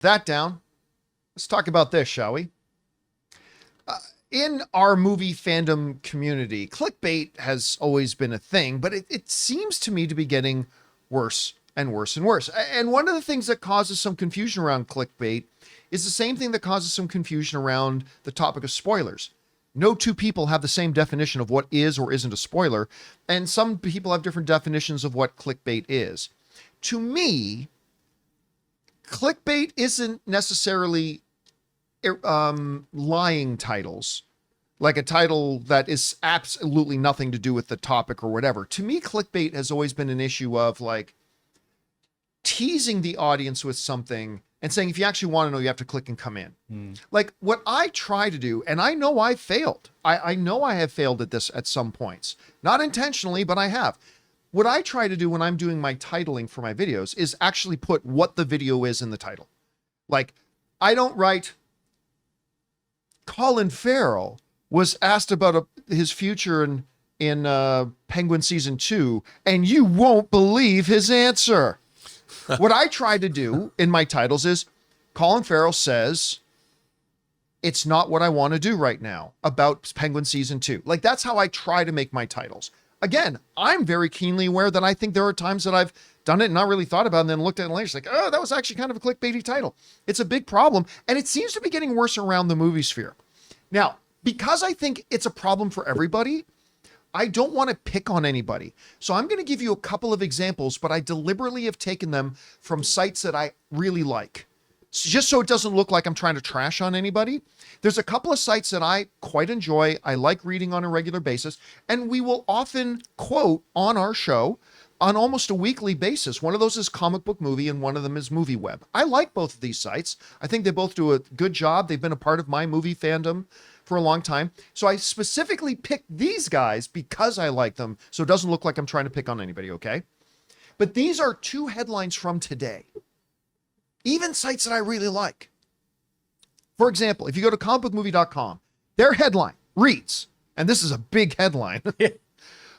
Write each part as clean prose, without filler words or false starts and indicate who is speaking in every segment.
Speaker 1: that down. Let's talk about this, shall we? In our movie fandom community, clickbait has always been a thing, but it seems to me to be getting worse and worse and worse. And one of the things that causes some confusion around clickbait is the same thing that causes some confusion around the topic of spoilers. No two people have the same definition of what is or isn't a spoiler, and some people have different definitions of what clickbait is. To me, clickbait isn't necessarily lying titles, like a title that is absolutely nothing to do with the topic or whatever. To me, clickbait has always been an issue of like teasing the audience with something and saying, if you actually want to know, you have to click and come in. Like what I try to do, and I know I failed. I know I have failed at this at some points, not intentionally, but I have. What I try to do when I'm doing my titling for my videos is actually put what the video is in the title. Like I don't write Colin Farrell was asked about his future in Penguin season 2, and you won't believe his answer. What I try to do in my titles is Colin Farrell says, it's not what I want to do right now about Penguin season 2. Like that's how I try to make my titles. Again, I'm very keenly aware that I think there are times that I've done it and not really thought about it and then looked at it later. It's like, oh, that was actually kind of a clickbaity title. It's a big problem. And it seems to be getting worse around the movie sphere. Now, because I think it's a problem for everybody, I don't want to pick on anybody. So I'm going to give you a couple of examples, but I deliberately have taken them from sites that I really like. Just so it doesn't look like I'm trying to trash on anybody. There's a couple of sites that I quite enjoy. I like reading on a regular basis, and we will often quote on our show on almost a weekly basis. One of those is Comic Book Movie and one of them is Movie Web. I like both of these sites. I think they both do a good job. They've been a part of my movie fandom for a long time. So I specifically picked these guys because I like them, so it doesn't look like I'm trying to pick on anybody, okay? But these are two headlines from today. Even sites that I really like. For example, if you go to comicbookmovie.com, their headline reads, and this is a big headline,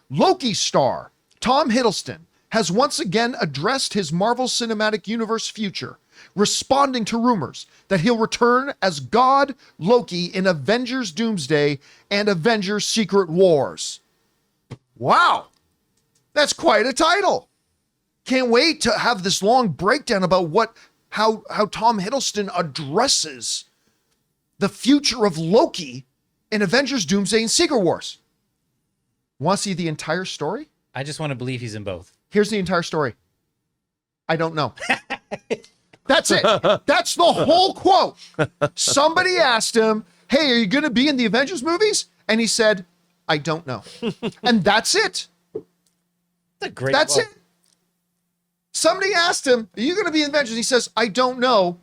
Speaker 1: Loki star Tom Hiddleston has once again addressed his Marvel Cinematic Universe future, responding to rumors that he'll return as God Loki in Avengers Doomsday and Avengers Secret Wars. Wow, that's quite a title. Can't wait to have this long breakdown about how Tom Hiddleston addresses the future of Loki in Avengers Doomsday and Secret Wars. Want to see the entire story?
Speaker 2: I just want to believe he's in both.
Speaker 1: Here's the entire story. I don't know. That's it. That's the whole quote. Somebody asked him, hey, are you going to be in the Avengers movies? And he said, I don't know. And that's it. That's it. Somebody asked him, are you going to be in Avengers? He says, I don't know.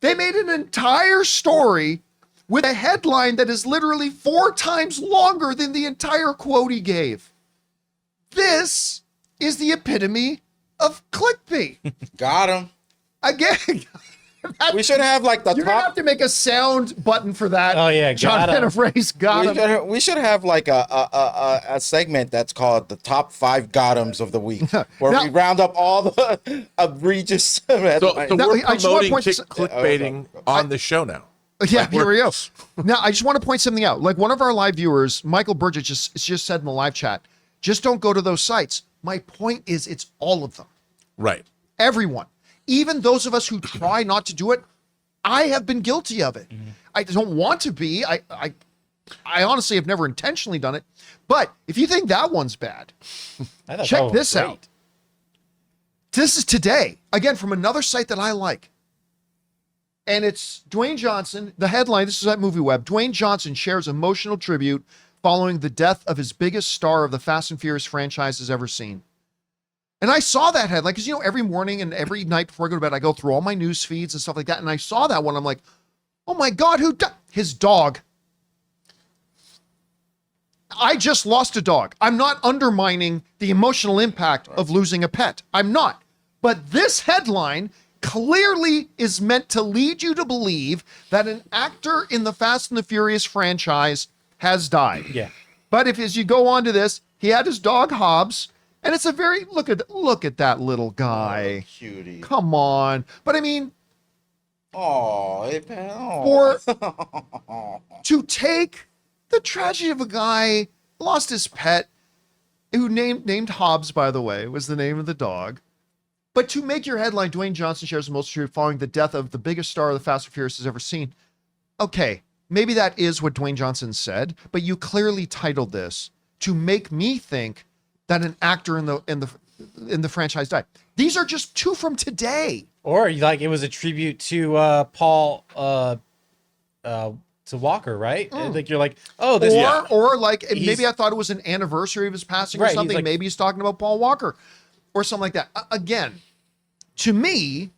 Speaker 1: They made an entire story with a headline that is literally 4 times longer than the entire quote he gave. This is the epitome of clickbait.
Speaker 3: Got him.
Speaker 1: Again,
Speaker 3: we should have like the
Speaker 1: you're gonna have to make a sound button for that.
Speaker 2: Oh yeah,
Speaker 1: John Campea got him.
Speaker 3: We should have like a segment that's called the top 5 got-ems of the week, where we round up all the egregious.
Speaker 4: So we're promoting clickbaiting on the show now.
Speaker 1: Yeah, here we go. Now, I just want to point something out. Like one of our live viewers, Michael Burgess, just said in the live chat, just don't go to those sites. My point is, it's all of them.
Speaker 4: Right.
Speaker 1: Everyone. Even those of us who try not to do it, I have been guilty of it. Mm-hmm. I don't want to be. I honestly have never intentionally done it. But if you think that one's bad, check this out. This is today. Again, from another site that I like. And it's Dwayne Johnson. The headline, this is at Movie Web. Dwayne Johnson shares emotional tribute following the death of his biggest star of the Fast and Furious franchise has ever seen. And I saw that headline because, every morning and every night before I go to bed, I go through all my news feeds and stuff like that. And I saw that one. I'm like, oh my God, who died? His dog. I just lost a dog. I'm not undermining the emotional impact of losing a pet. I'm not. But this headline clearly is meant to lead you to believe that an actor in the Fast and the Furious franchise has died.
Speaker 2: Yeah.
Speaker 1: But as you go on to this, he had his dog Hobbs. And it's a very, look at that little guy.
Speaker 3: Oh, cutie.
Speaker 1: Come on. But I mean,
Speaker 3: PayPal.
Speaker 1: to take the tragedy of a guy lost his pet, who named Hobbs, by the way, was the name of the dog. But to make your headline, Dwayne Johnson shares the most truth following the death of the biggest star the Fast and Furious has ever seen. Okay, maybe that is what Dwayne Johnson said, but you clearly titled this to make me think that an actor in the franchise died. These are just two from today.
Speaker 2: Or like it was a tribute to Paul to Walker, right? Like you're like, oh, this
Speaker 1: or like maybe I thought it was an anniversary of his passing or
Speaker 2: Right, he's
Speaker 1: something.
Speaker 2: like-
Speaker 1: Maybe he's talking about Paul Walker or something like that. Again, to me,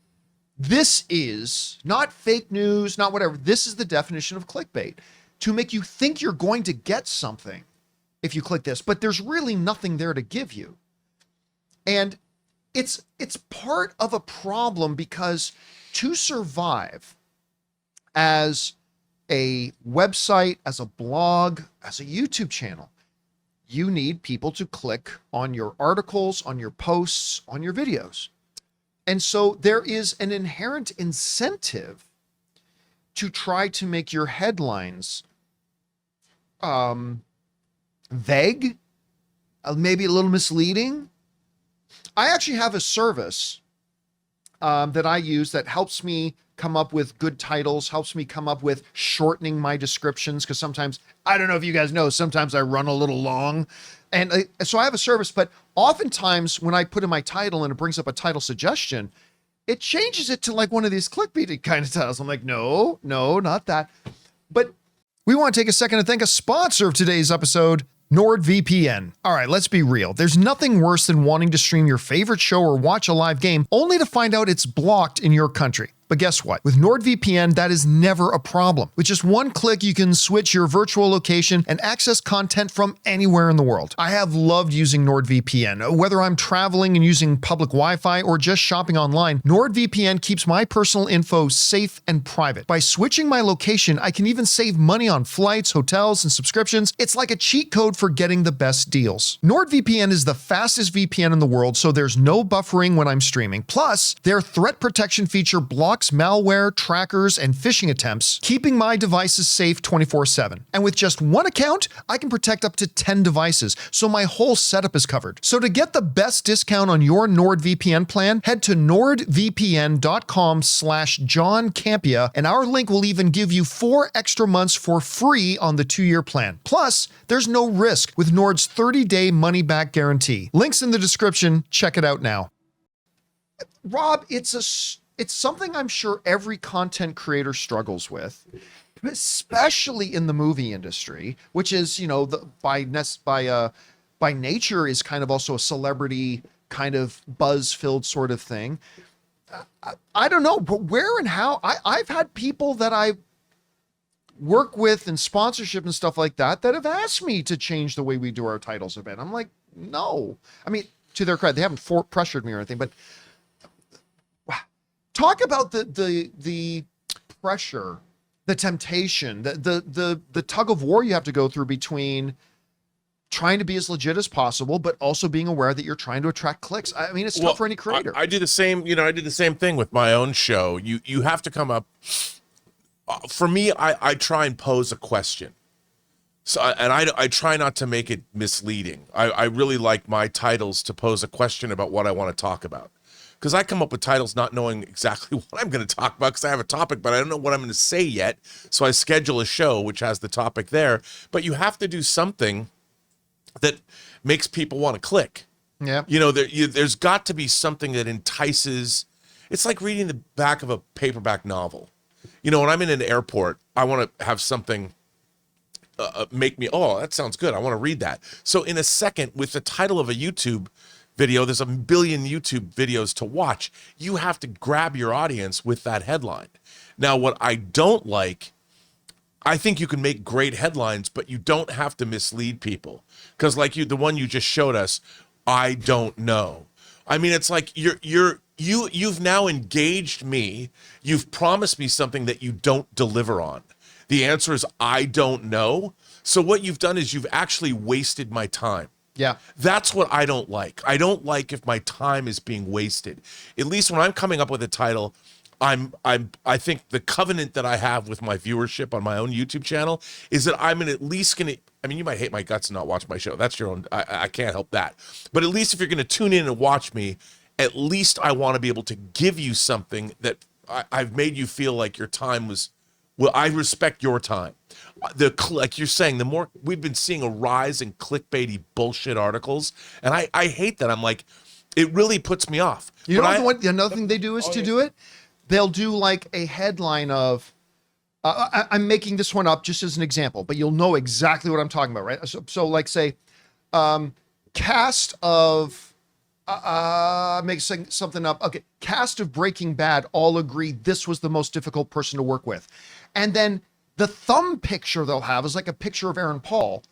Speaker 1: this is not fake news, not whatever. This is the definition of clickbait, to make you think you're going to get something if you click this, but there's really nothing there to give you. And it's part of a problem, because to survive as a website, as a blog, as a YouTube channel, you need people to click on your articles, on your posts, on your videos. And so there is an inherent incentive to try to make your headlines vague, maybe a little misleading. I actually have a service that I use that helps me come up with good titles, helps me come up with shortening my descriptions, because sometimes, I don't know if you guys know, sometimes I run a little long. And so I have a service, but oftentimes when I put in my title and it brings up a title suggestion, it changes it to like one of these clickbait kind of titles. I'm like, no, not that. But we want to take a second to thank a sponsor of today's episode, NordVPN. All right, let's be real. There's nothing worse than wanting to stream your favorite show or watch a live game only to find out it's blocked in your country. But guess what? With NordVPN, that is never a problem. With just one click, you can switch your virtual location and access content from anywhere in the world. I have loved using NordVPN. Whether I'm traveling and using public Wi-Fi or just shopping online, NordVPN keeps my personal info safe and private. By switching my location, I can even save money on flights, hotels, and subscriptions. It's like a cheat code for getting the best deals. NordVPN is the fastest VPN in the world, so there's no buffering when I'm streaming. Plus, their threat protection feature blocks malware, trackers, and phishing attempts, keeping my devices safe 24/7. And with just one account, I can protect up to 10 devices, so my whole setup is covered. So to get the best discount on your NordVPN plan, head to nordvpn.com/John Campea, and our link will even give you 4 extra months for free on the 2-year plan. Plus, there's no risk with Nord's 30-day money-back guarantee. Links in the description. Check it out now. Rob, it's something I'm sure every content creator struggles with, especially in the movie industry, which is, by nature is kind of also a celebrity kind of buzz-filled sort of thing. I don't know, but where and how? I've had people that I work with in sponsorship and stuff like that have asked me to change the way we do our titles a bit. I'm like, no. I mean, to their credit, they haven't pressured me or anything, but talk about the pressure, the temptation, the tug of war you have to go through between trying to be as legit as possible, but also being aware that you're trying to attract clicks. I mean, it's tough for any creator.
Speaker 4: I do the same. I did the same thing with my own show. You have to come up. For me, I try and pose a question. So, I try not to make it misleading. I really like my titles to pose a question about what I want to talk about. Because I come up with titles not knowing exactly what I'm going to talk about, because I have a topic, but I don't know what I'm going to say yet. So I schedule a show which has the topic there. But you have to do something that makes people want to click.
Speaker 1: Yeah.
Speaker 4: There's got to be something that entices. It's like reading the back of a paperback novel. When I'm in an airport, I want to have something make me, oh, that sounds good. I want to read that. So in a second, with the title of a YouTube video, there's 1 billion YouTube videos to watch. You have to grab your audience with that headline. Now, what I don't like, I think you can make great headlines, but you don't have to mislead people. Because like the one you just showed us, I don't know. I mean, it's like you've now engaged me. You've promised me something that you don't deliver on. The answer is I don't know. So what you've done is you've actually wasted my time.
Speaker 1: Yeah.
Speaker 4: That's what I don't like. I don't like if my time is being wasted. At least when I'm coming up with a title, I think the covenant that I have with my viewership on my own YouTube channel is that I'm at least going to, I mean, you might hate my guts and not watch my show. That's your own, I can't help that. But at least if you're going to tune in and watch me, at least I want to be able to give you something that I've made you feel like your time was, well, I respect your time. Like you're saying, the more we've been seeing a rise in clickbaity bullshit articles, and I hate that. I'm like, it really puts me off.
Speaker 1: You know what? Another thing they do is do it. They'll do like a headline of, I'm making this one up just as an example, but you'll know exactly what I'm talking about, right? So like say, cast of, make something up. Okay, cast of Breaking Bad all agree this was the most difficult person to work with. And then the thumb picture they'll have is like a picture of Aaron Paul.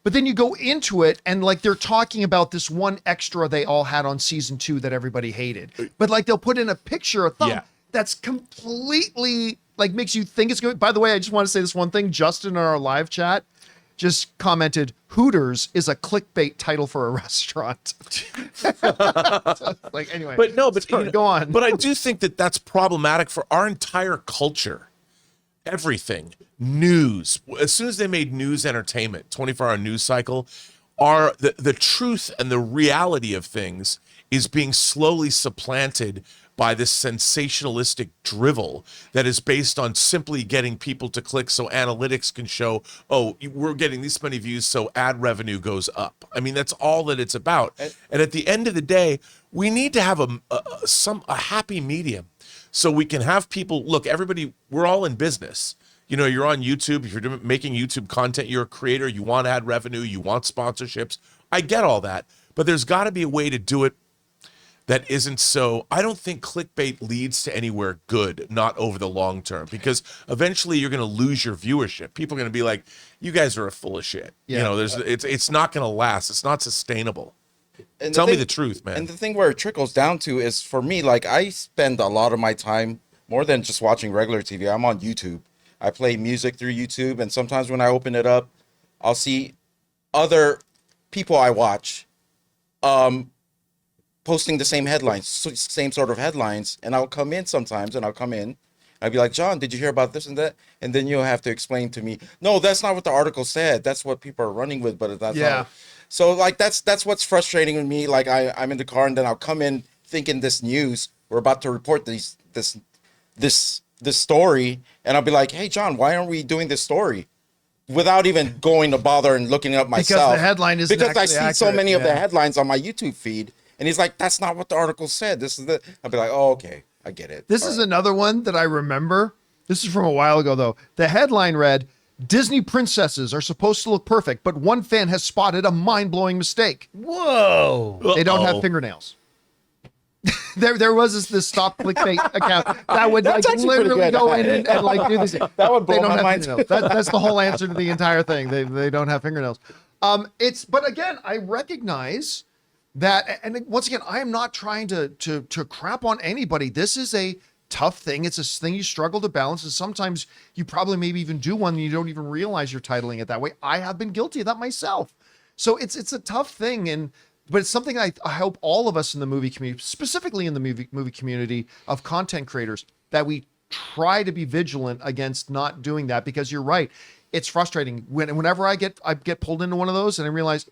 Speaker 1: But then you go into it and like they're talking about this one extra they all had on season 2 that everybody hated. But like they'll put in a picture, a thumb that's completely like makes you think it's good. By the way, I just want to say this one thing. Justin in our live chat just commented, Hooters is a clickbait title for a restaurant. Like anyway,
Speaker 4: but no, but
Speaker 1: sorry, go on.
Speaker 4: But I do think that that's problematic for our entire culture. Everything, news. As soon as they made news entertainment, 24-hour news cycle, are the truth and the reality of things is being slowly supplanted by this sensationalistic drivel that is based on simply getting people to click so analytics can show, oh, we're getting this many views, so ad revenue goes up. I mean, that's all that it's about. And at the end of the day, we need to have a happy medium. So we can have people, look, everybody, we're all in business. You know, you're on YouTube, if you're making YouTube content, you're a creator, you want ad revenue, you want sponsorships. I get all that, but there's got to be a way to do it that isn't so, I don't think clickbait leads to anywhere good, not over the long term, because eventually you're going to lose your viewership. People are going to be like, you guys are full of shit. Yeah. You know, it's not going to last. It's not sustainable. And Tell me the truth, man.
Speaker 3: And the thing where it trickles down to is, for me, like, I spend a lot of my time, more than just watching regular TV, I'm on YouTube. I play music through YouTube, and sometimes when I open it up, I'll see other people I watch posting the same headlines, same sort of headlines, and I'll come in sometimes, and I'll be like, John, did you hear about this and that? And then you'll have to explain to me, no, that's not what the article said. That's what people are running with, but that's not. So like that's what's frustrating with me. Like I'm in the car and then I'll come in thinking this news, we're about to report this story, and I'll be like, hey John, why aren't we doing this story? Without even going to bother and looking it up myself.
Speaker 1: Because the headline isn't
Speaker 3: because I see
Speaker 1: accurate.
Speaker 3: so many of the headlines on my YouTube feed, and he's like, that's not what the article said. This is I'll be like, oh, okay, I get it.
Speaker 1: This is another one that I remember. This is from a while ago though. The headline read, Disney princesses are supposed to look perfect, but one fan has spotted a mind-blowing mistake.
Speaker 2: Whoa.
Speaker 1: They don't have fingernails. there was this stop clickbait account that would like literally go in and like do this.
Speaker 3: That would blow my mind.
Speaker 1: That's the whole answer to the entire thing. They don't have fingernails. But again, I recognize that, and once again, I am not trying to crap on anybody. This is a tough thing. It's a thing you struggle to balance, and sometimes you probably maybe even do one and you don't even realize you're titling it that way. I have been guilty of that myself. So it's a tough thing, but it's something I hope all of us in the movie community, specifically in the movie community of content creators, that we try to be vigilant against not doing that, because you're right. It's frustrating whenever I get pulled into one of those and I realize,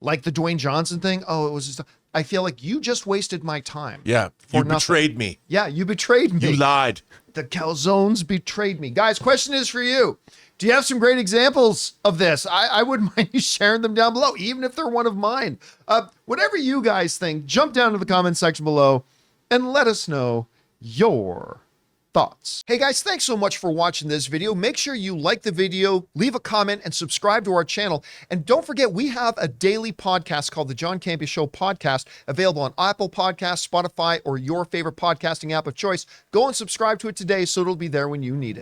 Speaker 1: like the Dwayne Johnson thing. Oh, it was just, I feel like you just wasted my time.
Speaker 4: Yeah. You betrayed me.
Speaker 1: Yeah. You betrayed me.
Speaker 4: You lied.
Speaker 1: The calzones betrayed me. Guys, question is for you. Do you have some great examples of this? I wouldn't mind you sharing them down below, even if they're one of mine. Whatever you guys think, jump down to the comment section below and let us know your thoughts. Hey guys, thanks so much for watching this video. Make sure you like the video, leave a comment, and subscribe to our channel. And don't forget, we have a daily podcast called the John Campea Show podcast, available on Apple Podcasts, Spotify, or your favorite podcasting app of choice. Go and subscribe to it today so it'll be there when you need it.